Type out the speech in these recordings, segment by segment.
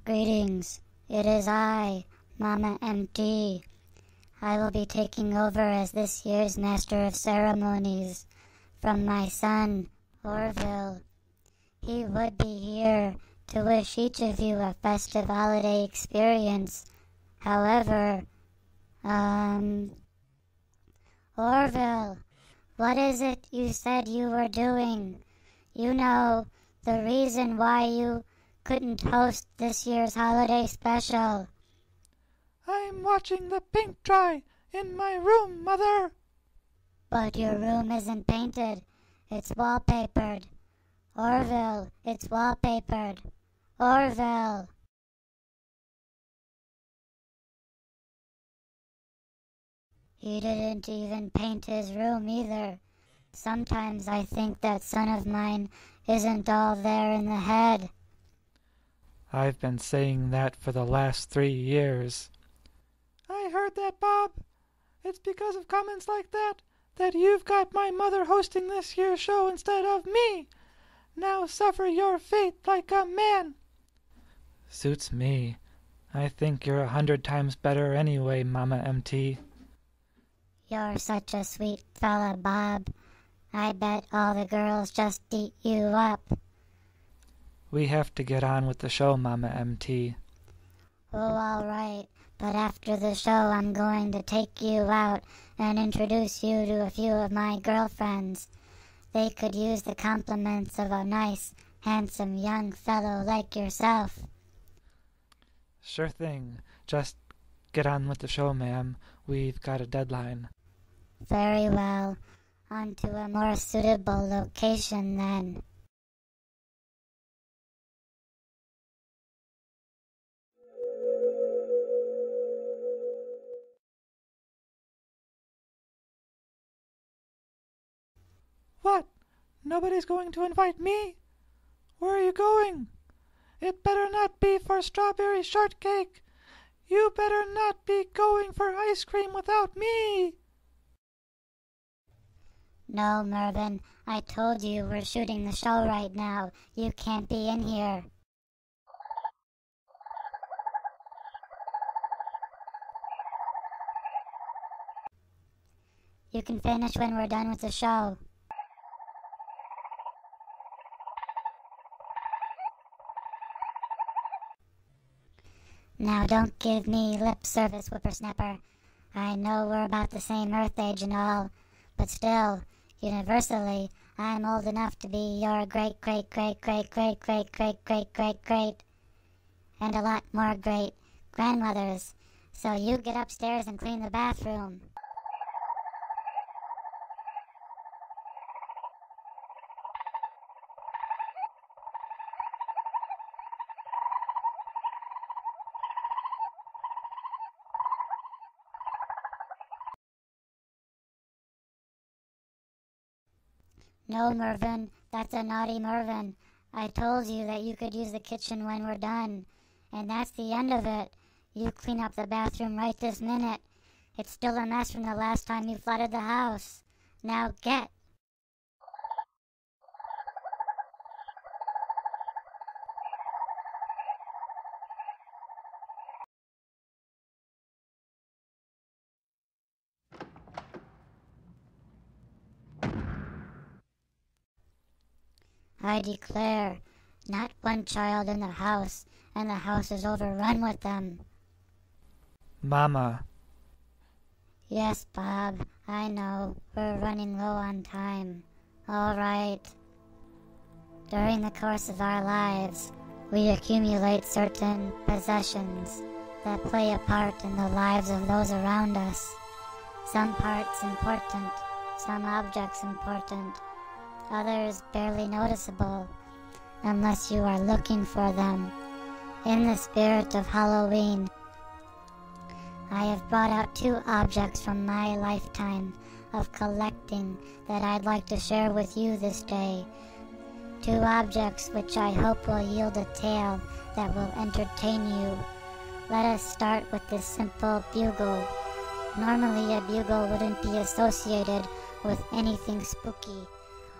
Greetings. It is I, Mama MT. I will be taking over as this year's Master of Ceremonies from my son, Orville. He would be here to wish each of you a festive holiday experience. However, Orville, what is it you said you were doing? You know, the reason why you couldn't host this year's holiday special. I'm watching the paint dry in my room, Mother. But your room isn't painted. It's wallpapered. Orville, it's wallpapered. Orville. He didn't even paint his room either. Sometimes I think that son of mine isn't all there in the head. I've been saying that for the last 3 years. I heard that, Bob. It's because of comments like that you've got my mother hosting this year's show instead of me. Now suffer your fate like a man. Suits me. I think you're 100 times better anyway, Mama MT. You're such a sweet fella, Bob. I bet all the girls just eat you up. We have to get on with the show, Mama MT. Oh, all right. But after the show, I'm going to take you out and introduce you to a few of my girlfriends. They could use the compliments of a nice, handsome young fellow like yourself. Sure thing. Just get on with the show, ma'am. We've got a deadline. Very well. On to a more suitable location, then. What? Nobody's going to invite me? Where are you going? It better not be for strawberry shortcake. You better not be going for ice cream without me. No, Mervyn. I told you we're shooting the show right now. You can't be in here. You can finish when we're done with the show. Now don't give me lip service, whippersnapper. I know we're about the same Earth age and all, but still, universally, I'm old enough to be your great, and a lot more great grandmothers. So you get upstairs and clean the bathroom. No, Mervyn, that's a naughty Mervyn. I told you that you could use the kitchen when we're done. And that's the end of it. You clean up the bathroom right this minute. It's still a mess from the last time you flooded the house. Now get. I declare, not one child in the house, and the house is overrun with them. Mama. Yes, Bob, I know. We're running low on time. All right. During the course of our lives, we accumulate certain possessions that play a part in the lives of those around us. Some parts important, some objects important, others barely noticeable, unless you are looking for them. In the spirit of Halloween, I have brought out 2 objects from my lifetime of collecting that I'd like to share with you this day. 2 objects which I hope will yield a tale that will entertain you. Let us start with this simple bugle. Normally a bugle wouldn't be associated with anything spooky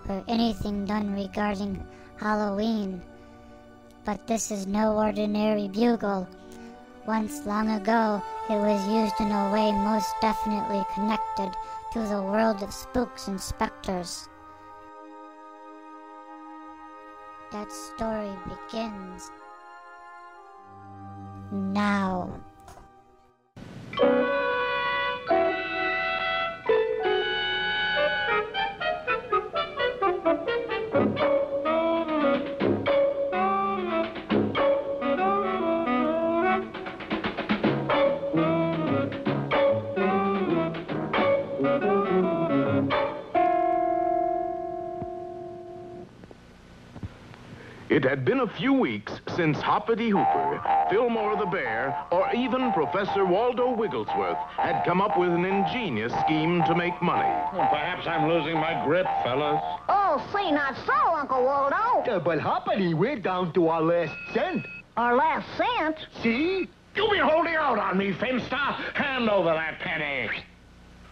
or anything done regarding Halloween. But this is no ordinary bugle. Once long ago, it was used in a way most definitely connected to the world of spooks and specters. That story begins now. It had been a few weeks since Hoppity Hooper, Fillmore the Bear, or even Professor Waldo Wigglesworth had come up with an ingenious scheme to make money. Well, perhaps I'm losing my grip, fellas. Oh, say not so, Uncle Waldo. But Hoppity, we're down to our last cent. Our last cent? See? You've been holding out on me, Finster. Hand over that penny.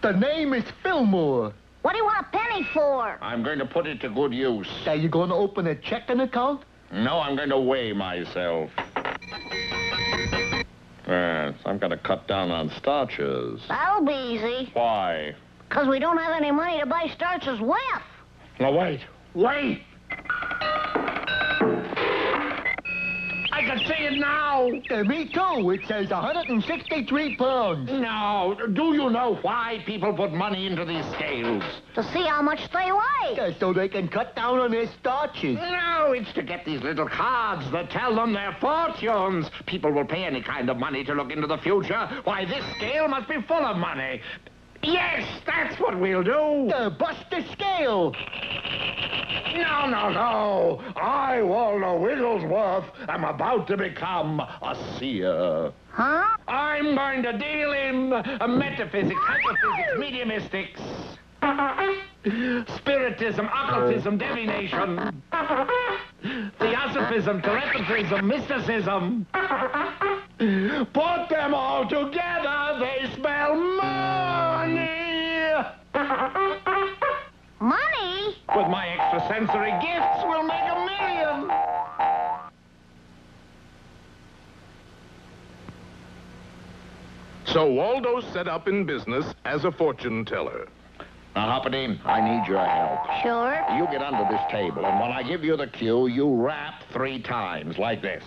The name is Fillmore. What do you want a penny for? I'm going to put it to good use. Are you going to open a checking account? No, I'm going to weigh myself. Yes, I'm going to cut down on starches. That'll be easy. Why? 'Cause we don't have any money to buy starches with. Now, wait. I can see it now. Me too. It says 163 pounds. No, do you know why people put money into these scales? To see how much they weigh. So they can cut down on their starches. No, it's to get these little cards that tell them their fortunes. People will pay any kind of money to look into the future. Why, this scale must be full of money. Yes, that's what we'll do. Bust the scale. No. I, Waldo Wigglesworth, am about to become a seer. Huh? I'm going to deal in metaphysics, hyperphysics, mediumistics, spiritism, occultism, divination, theosophism, telepathism, mysticism. Put them all together, they spell money. Money? With my extrasensory gifts, we'll make $1 million. So Waldo set up in business as a fortune teller. Now, Hoppity, I need your help. Sure. You get under this table, and when I give you the cue, you rap 3 times, like this.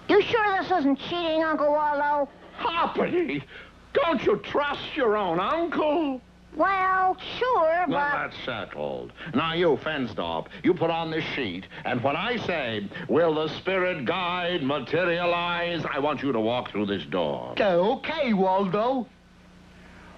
You sure this isn't cheating, Uncle Waldo? Hoppity, don't you trust your own uncle? Well, sure, Well, but... that's settled. Now, you, Fensdorp, you put on this sheet, and when I say, will the spirit guide materialize, I want you to walk through this door. Okay, Waldo.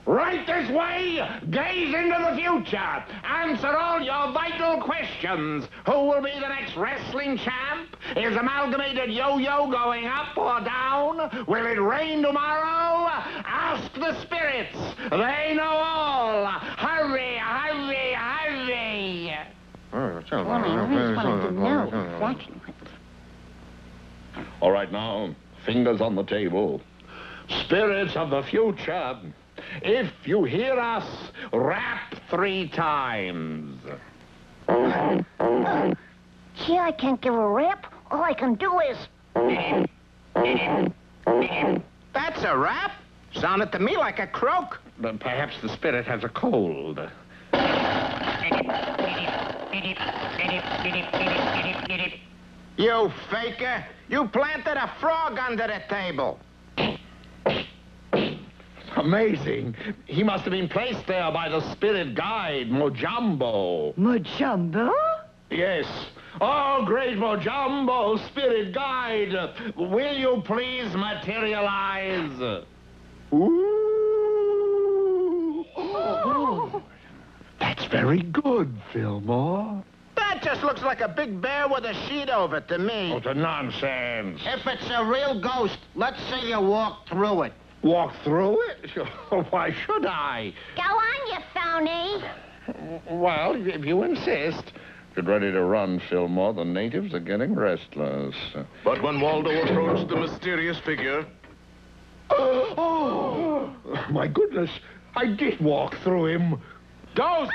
Right this way, gaze into the future, answer all your vital questions. Who will be the next wrestling champ? Is Amalgamated Yo-Yo going up or down? Will it rain tomorrow? Ask the spirits. They know all. Hurry. All right, now, fingers on the table. Spirits of the future, if you hear us, rap 3 times. Gee, I can't give a rap. All I can do is... That's a rap. Sounded to me like a croak. But perhaps the spirit has a cold. You faker. You planted a frog under the table. Amazing. He must have been placed there by the spirit guide, Mojambo. Mojambo? Yes. Oh, great Mojambo, spirit guide, will you please materialize? Ooh. Oh. That's very good, Fillmore. That just looks like a big bear with a sheet over to me. Oh, the nonsense. If it's a real ghost, let's see you walk through it. Walk through it? Why should I? Go on, you phony. Well, if you insist. Get ready to run, Fillmore. The natives are getting restless. But when Waldo approached the mysterious figure... Oh, my goodness. I did walk through him. Ghost!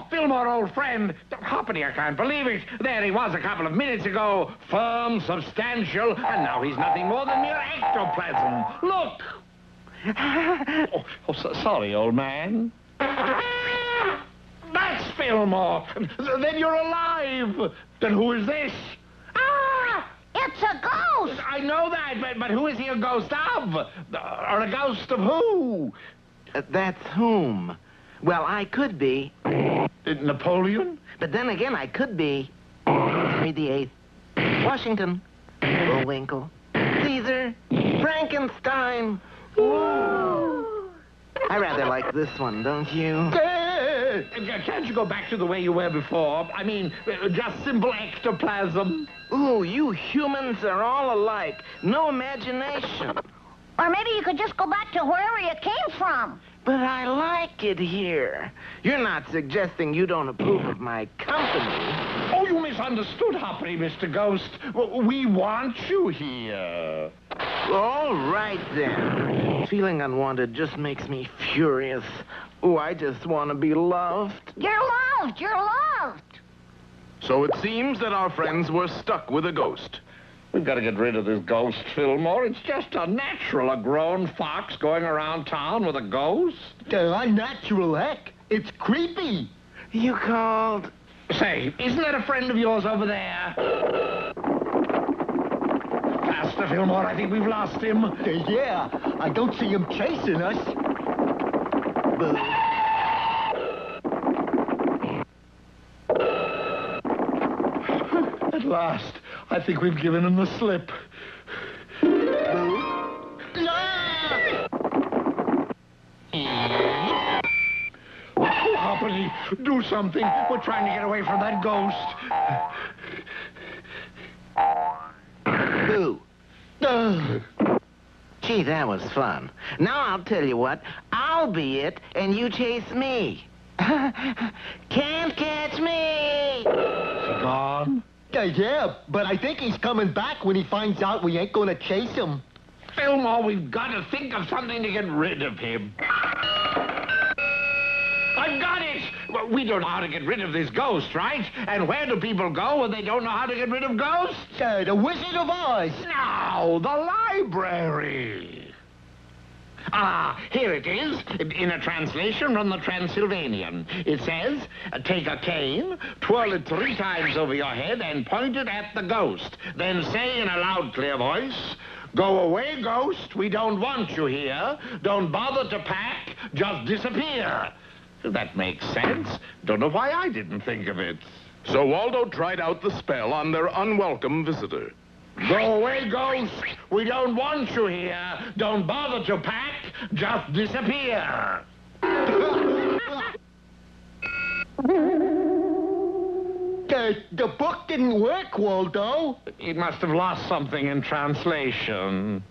Fillmore, old friend. Hoppity, I can't believe it. There he was a couple of minutes ago. Firm, substantial, and now he's nothing more than mere ectoplasm. Look! Sorry, old man. That's Fillmore. Then you're alive. Then who is this? It's a ghost! I know that, but who is he a ghost of? Or a ghost of who? That's whom? Well, I could be. Napoleon? But then again, I could be Henry VIII, Washington, Bullwinkle, Caesar, Frankenstein. Ooh. I rather like this one, don't you? Can't you go back to the way you were before? I mean, just simple ectoplasm. Ooh, you humans are all alike. No imagination. Or maybe you could just go back to wherever you came from. But I like it here. You're not suggesting you don't approve of my company. Oh, you misunderstood, Hoppity, Mr. Ghost. We want you here. All right, then. Feeling unwanted just makes me furious. Oh, I just want to be loved. You're loved! You're loved! So it seems that our friends were stuck with a ghost. We've got to get rid of this ghost, Fillmore. It's just unnatural, a grown fox going around town with a ghost. Unnatural, heck. It's creepy. You called? Say, isn't that a friend of yours over there? Faster, Fillmore. I think we've lost him. Yeah, I don't see him chasing us. Boo. At last, I think we've given him the slip. Oh, Hoppity, do something. We're trying to get away from that ghost. Boo. Gee, that was fun. Now I'll tell you what. I'll be it, and you chase me. Can't catch me! Gone? Yeah, but I think he's coming back when he finds out we ain't gonna chase him. Fillmore, we've got to think of something to get rid of him. I've got it! Well, we don't know how to get rid of this ghost, right? And where do people go when they don't know how to get rid of ghosts? The Wizard of Oz. No, the library. Ah, here it is, in a translation from the Transylvanian. It says, take a cane, twirl it 3 times over your head, and point it at the ghost. Then say in a loud, clear voice, go away, ghost, we don't want you here. Don't bother to pack, just disappear. That makes sense. Don't know why I didn't think of it. So Waldo tried out the spell on their unwelcome visitor. Go away, ghost. We don't want you here. Don't bother to pack. Just disappear. The book didn't work, Waldo. It must have lost something in translation.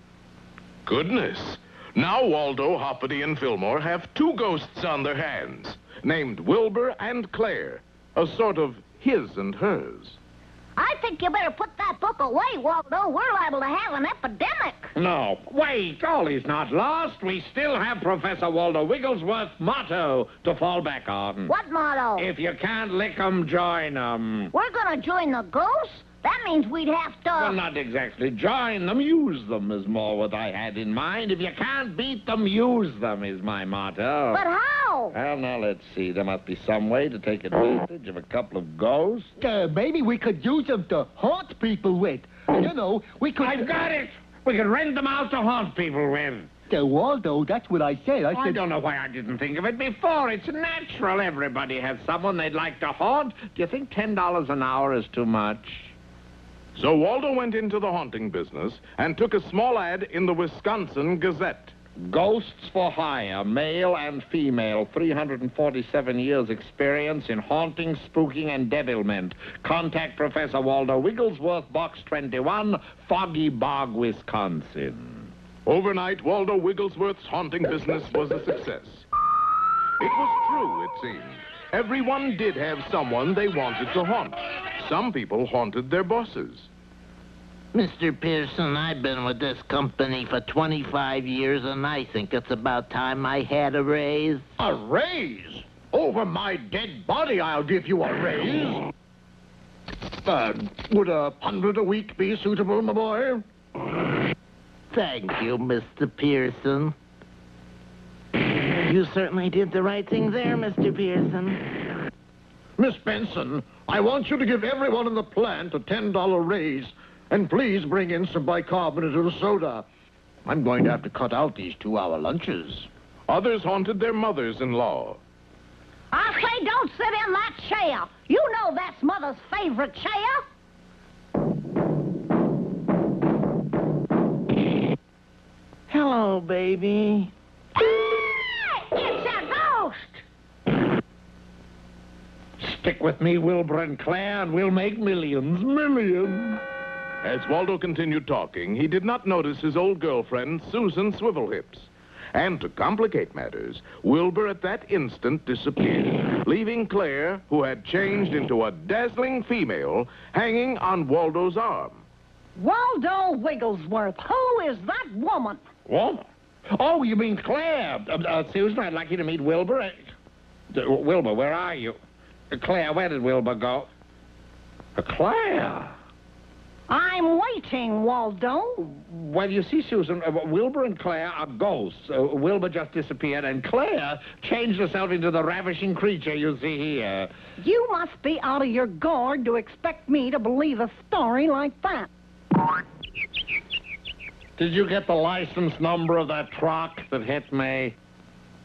Goodness. Now Waldo, Hoppity, and Fillmore have 2 ghosts on their hands, named Wilbur and Claire, a sort of his and hers. I think you better put that book away, Waldo. We're liable to have an epidemic. No, wait, all is not lost. We still have Professor Waldo Wigglesworth's motto to fall back on. What motto? If you can't lick 'em, join 'em. We're gonna join the ghosts? That means we'd have to... Well, not exactly join them. Use them is more what I had in mind. If you can't beat them, use them is my motto. But how? Well, now, let's see. There must be some way to take advantage of a couple of ghosts. Maybe we could use them to haunt people with. You know, we could... I've got it! We could rent them out to haunt people with. Waldo, that's what I said. I I said... don't know why I didn't think of it before. It's natural. Everybody has someone they'd like to haunt. Do you think $10 an hour is too much? So Waldo went into the haunting business and took a small ad in the Wisconsin Gazette. Ghosts for hire, male and female, 347 years experience in haunting, spooking, and devilment. Contact Professor Waldo Wigglesworth, Box 21, Foggy Bog, Wisconsin. Overnight, Waldo Wigglesworth's haunting business was a success. It was true, it seemed. Everyone did have someone they wanted to haunt. Some people haunted their bosses. Mr. Pearson, I've been with this company for 25 years, and I think it's about time I had a raise. A raise? Over my dead body, I'll give you a raise. Would 100 a week be suitable, my boy? Thank you, Mr. Pearson. You certainly did the right thing there, Mr. Pearson. Miss Benson, I want you to give everyone in the plant a $10 raise. And please bring in some bicarbonated soda. I'm going to have to cut out these 2-hour lunches. Others haunted their mothers-in-law. I say don't sit in that chair. You know that's Mother's favorite chair. Hello, baby. It's a ghost! Stick with me, Wilbur and Claire, and we'll make millions. Millions. As Waldo continued talking, he did not notice his old girlfriend, Susan Swivelhips. And to complicate matters, Wilbur at that instant disappeared, leaving Claire, who had changed into a dazzling female, hanging on Waldo's arm. Waldo Wigglesworth, who is that woman? Woman? Oh, you mean Claire. Susan, I'd like you to meet Wilbur. Wilbur, where are you? Claire, where did Wilbur go? Claire. I'm waiting, Waldo. Well, you see, Susan, Wilbur and Claire are ghosts. Wilbur just disappeared, and Claire changed herself into the ravishing creature you see here. You must be out of your gourd to expect me to believe a story like that. Did you get the license number of that truck that hit me?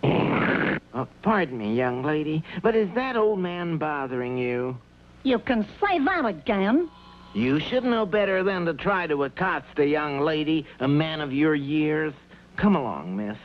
Oh, pardon me, young lady, but is that old man bothering you? You can say that again. You should know better than to try to accost a young lady, a man of your years. Come along, miss.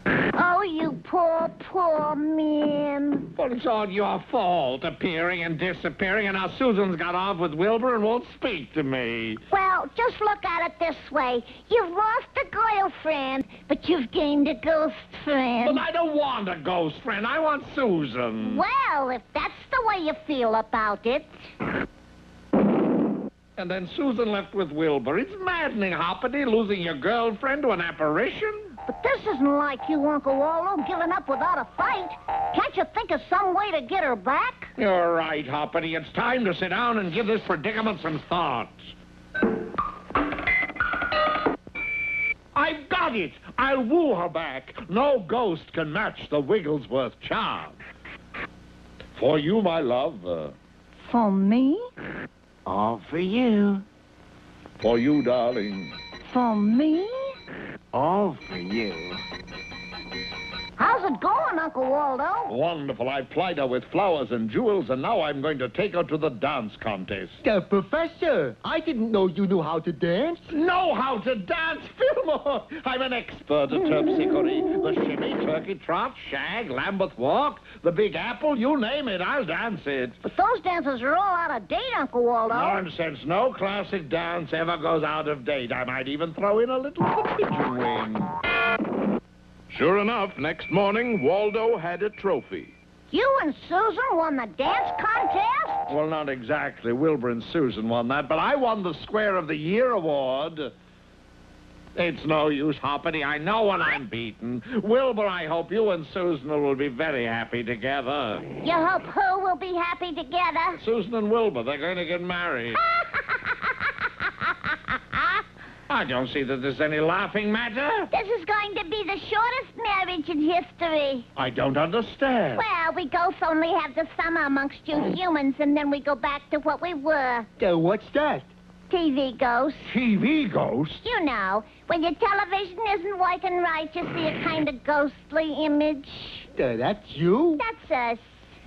Oh, you poor, poor man. Well, it's all your fault, appearing and disappearing, and now Susan's got off with Wilbur and won't speak to me. Well, just look at it this way. You've lost a girlfriend, but you've gained a ghost friend. But I don't want a ghost friend. I want Susan. Well, if that's the way you feel about it. And then Susan left with Wilbur. It's maddening, Hoppity, losing your girlfriend to an apparition. But this isn't like you, Uncle Waldo, giving up without a fight. Can't you think of some way to get her back? You're right, Hoppity. It's time to sit down and give this predicament some thought. I've got it! I'll woo her back. No ghost can match the Wigglesworth charm. For you, my love. For me? All for you. For you, darling. For me? All for you. How's it going, Uncle Waldo? Wonderful. I plied her with flowers and jewels, and now I'm going to take her to the dance contest. Professor, I didn't know you knew how to dance. Know how to dance, Fillmore? I'm an expert at terpsichore. The shimmy, turkey trot, shag, Lambeth walk, the big apple, you name it, I'll dance it. But those dances are all out of date, Uncle Waldo. Nonsense. No classic dance ever goes out of date. I might even throw in a little of the pigeon wing. Sure enough, next morning, Waldo had a trophy. You and Susan won the dance contest? Well, not exactly. Wilbur and Susan won that, but I won the Square of the Year award. It's no use, Hoppity. I know when I'm beaten. Wilbur, I hope you and Susan will be very happy together. You hope who will be happy together? Susan and Wilbur, they're going to get married. I don't see that there's any laughing matter. This is going to be the shortest marriage in history. I don't understand. Well, we ghosts only have the summer amongst you humans, and then we go back to what we were. What's that? TV ghosts. TV ghost? You know, when your television isn't working right, you see a kind of ghostly image. That's you? That's us.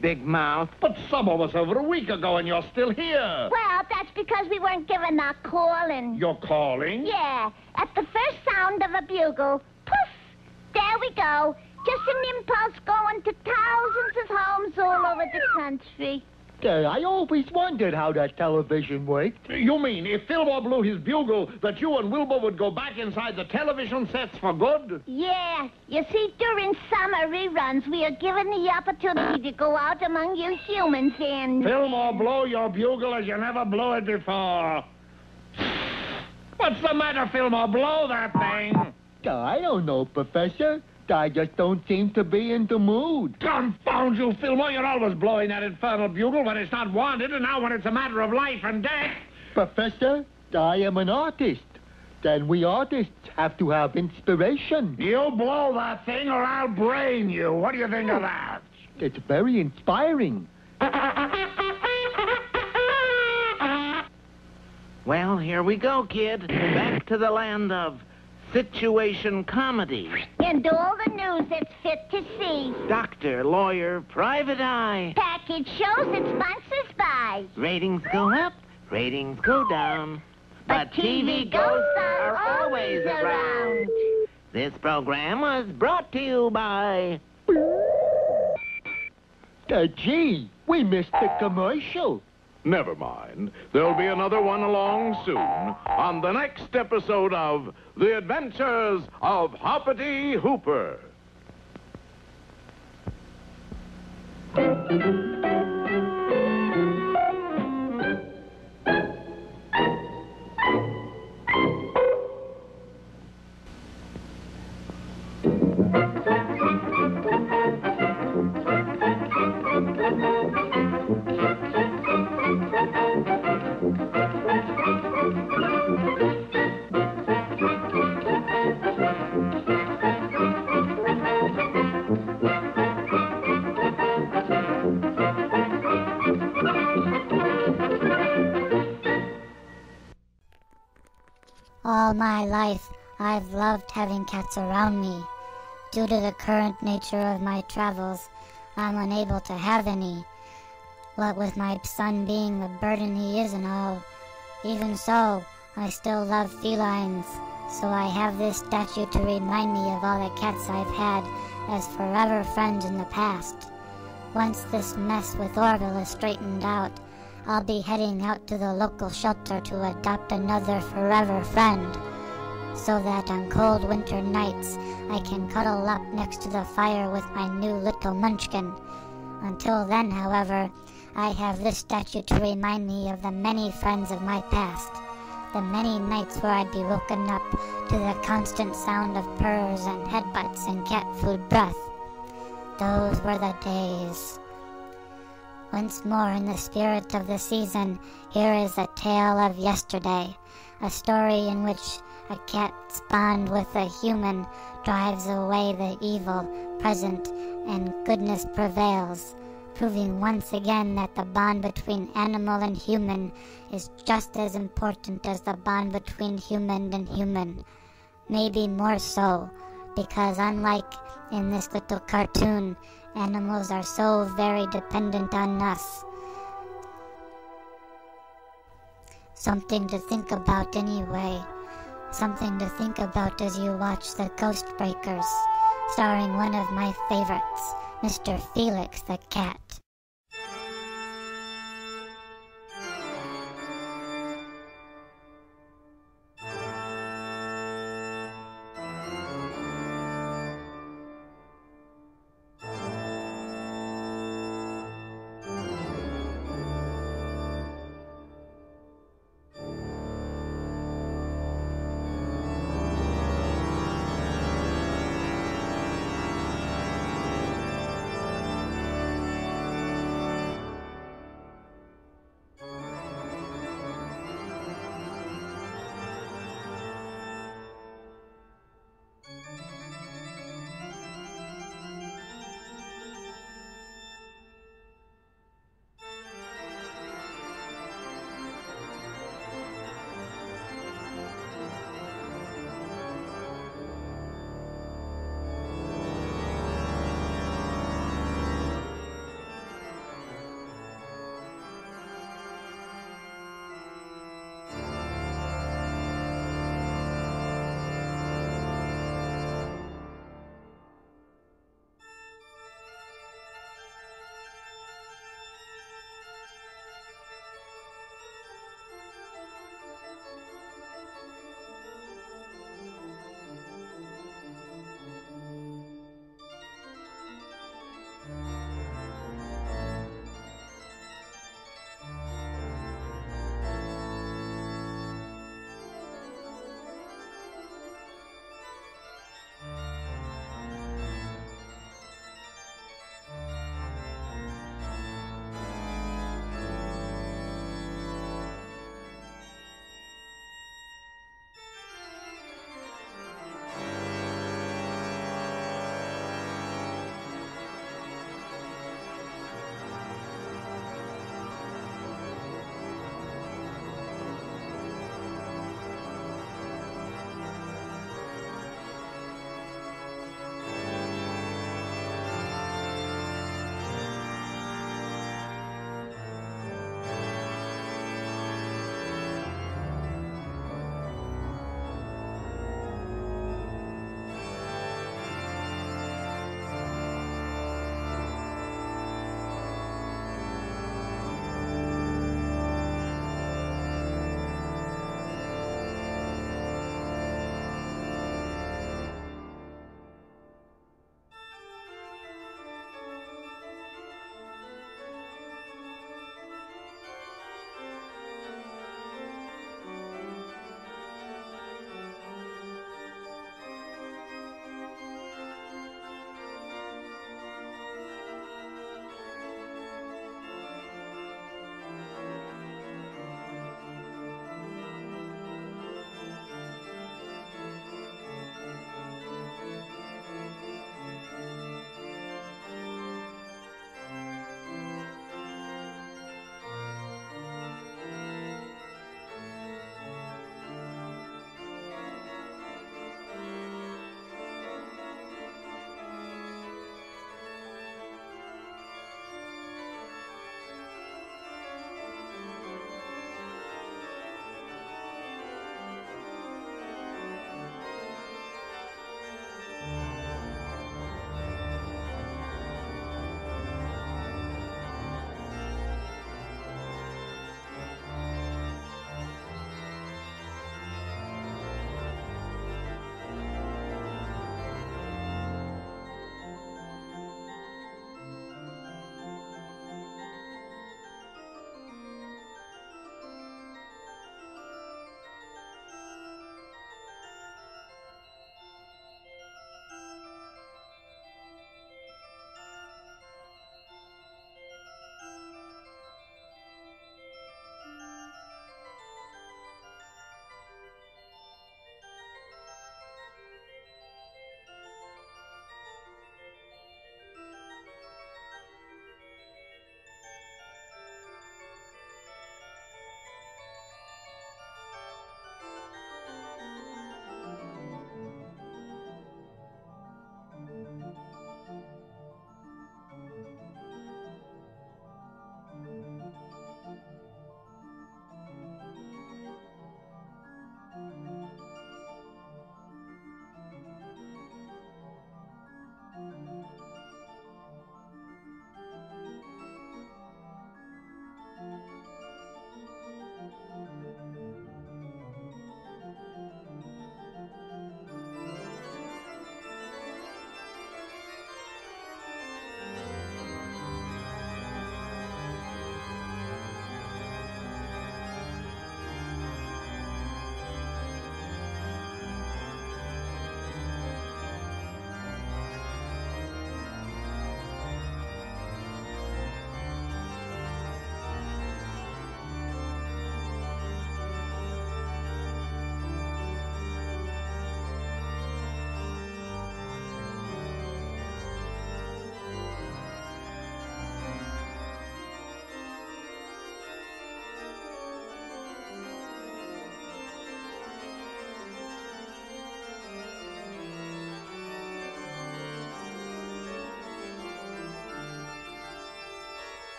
Big mouth. But summer was over a week ago and you're still here. Well, that's because we weren't given our calling. You're calling? Yeah. At the first sound of a bugle, poof, there we go. Just an impulse going to thousands of homes all over the country. I always wondered how that television worked. You mean if Fillmore blew his bugle that you and Wilbur would go back inside the television sets for good? Yeah. You see, during summer reruns, we are given the opportunity to go out among you humans and... Fillmore, blow your bugle as you never blew it before. What's the matter, Fillmore? Blow that thing. I don't know, Professor. I just don't seem to be in the mood. Confound you, Fillmore. You're always blowing that infernal bugle when it's not wanted, and now when it's a matter of life and death. Professor, I am an artist. Then we artists have to have inspiration. You blow that thing or I'll brain you. What do you think of that? It's very inspiring. Well, here we go, kid. Back to the land of situation comedy. And all the news that's fit to see. Doctor, lawyer, private eye. Package shows that sponsors buy. Ratings go up, ratings go down. But TV ghosts are always around. This program was brought to you by... Gee, we missed the commercial. Never mind. There'll be another one along soon on the next episode of The Adventures of Hoppity Hooper. All my life, I've loved having cats around me. Due to the current nature of my travels, I'm unable to have any. What with my son being the burden he is and all. Even so, I still love felines, so I have this statue to remind me of all the cats I've had as forever friends in the past. Once this mess with Orville is straightened out, I'll be heading out to the local shelter to adopt another forever friend, so that on cold winter nights I can cuddle up next to the fire with my new little munchkin. Until then, however, I have this statue to remind me of the many friends of my past, the many nights where I'd be woken up to the constant sound of purrs and headbutts and cat food breath. Those were the days. Once more in the spirit of the season, here is a tale of yesterday, a story in which a cat spawned with a human drives away the evil present and goodness prevails, proving once again that the bond between animal and human is just as important as the bond between human and human. Maybe more so, because unlike in this little cartoon, animals are so very dependent on us. Something to think about anyway. Something to think about as you watch The Ghost Breakers, starring one of my favorites, Mr. Felix the Cat.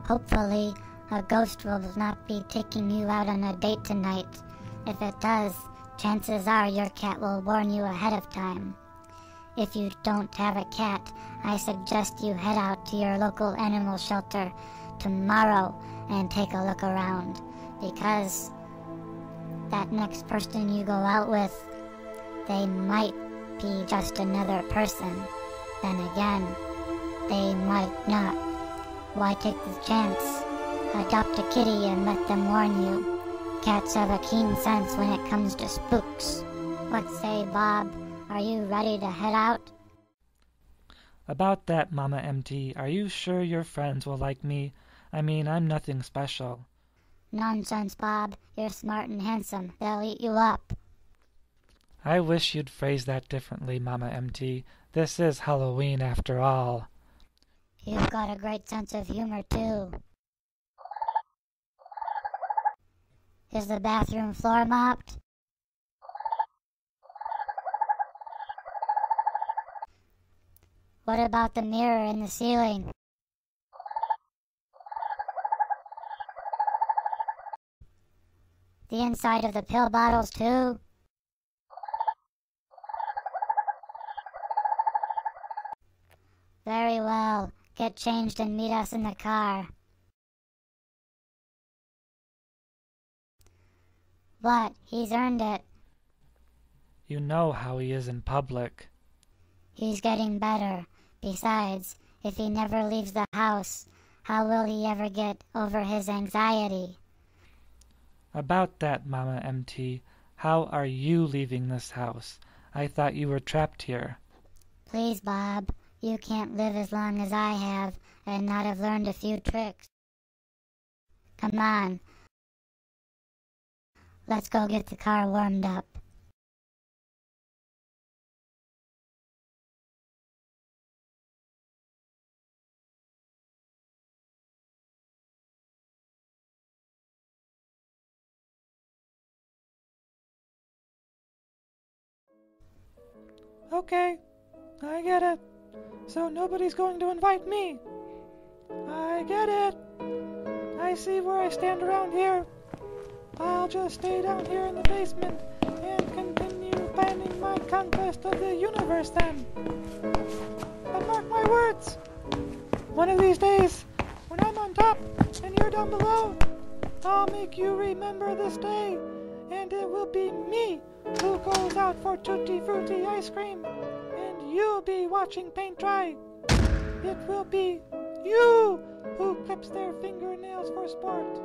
Hopefully, a ghost will not be taking you out on a date tonight. If it does, chances are your cat will warn you ahead of time. If you don't have a cat, I suggest you head out to your local animal shelter tomorrow and take a look around, because that next person you go out with, they might be just another person. Then again, they might not. Why take the chance? Adopt a kitty and let them warn you. Cats have a keen sense when it comes to spooks. What say, Bob? Are you ready to head out? About that, Mama MT, are you sure your friends will like me? I mean, I'm nothing special. Nonsense, Bob. You're smart and handsome. They'll eat you up. I wish you'd phrase that differently, Mama MT. This is Halloween after all. You've got a great sense of humor, too. Is the bathroom floor mopped? What about the mirror in the ceiling? The inside of the pill bottles, too? Very well. Get changed and meet us in the car. What? He's earned it. You know how he is in public. He's getting better. Besides, if he never leaves the house, how will he ever get over his anxiety? About that, Mama MT, how are you leaving this house? I thought you were trapped here. Please, Bob, you can't live as long as I have and not have learned a few tricks. Come on. Let's go get the car warmed up. Okay, I get it. So nobody's going to invite me. I get it. I see where I stand around here. I'll just stay down here in the basement and continue planning my conquest of the universe then. But mark my words, one of these days, when I'm on top and you're down below, I'll make you remember this day, and it will be me who goes out for Tutti Frutti ice cream, and you'll be watching paint dry. It will be you who clips their fingernails for sport.